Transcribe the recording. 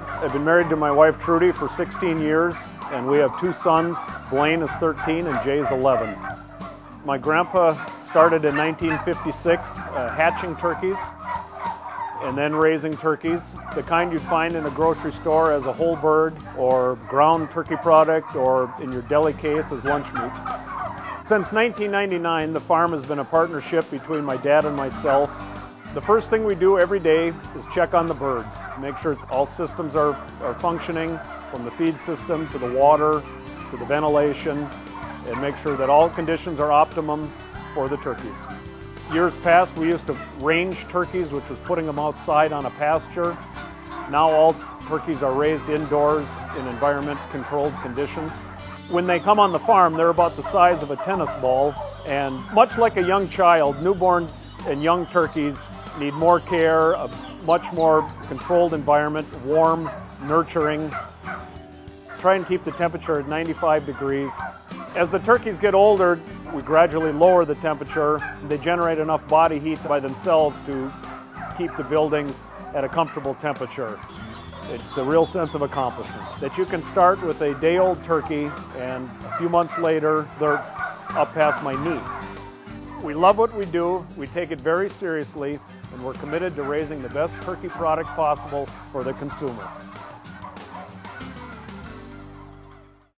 I've been married to my wife Trudy for 16 years, and we have 2 sons. Blaine is 13 and Jay's 11. My grandpa started in 1956 hatching turkeys and then raising turkeys, the kind you'd find in a grocery store as a whole bird or ground turkey product or in your deli case as lunch meat. Since 1999, the farm has been a partnership between my dad and myself. The first thing we do every day is check on the birds, make sure all systems are functioning, from the feed system to the water to the ventilation, and make sure that all conditions are optimum for the turkeys. Years past, we used to range turkeys, which was putting them outside on a pasture. Now all turkeys are raised indoors in environment-controlled conditions. When they come on the farm, they're about the size of a tennis ball, and much like a young child, newborn and young turkeys need more care, a much more controlled environment, warm, nurturing. Try and keep the temperature at 95 degrees. As the turkeys get older, we gradually lower the temperature. They generate enough body heat by themselves to keep the buildings at a comfortable temperature. It's a real sense of accomplishment that you can start with a day-old turkey and a few months later they're up past my knee. We love what we do, we take it very seriously, and we're committed to raising the best turkey product possible for the consumer.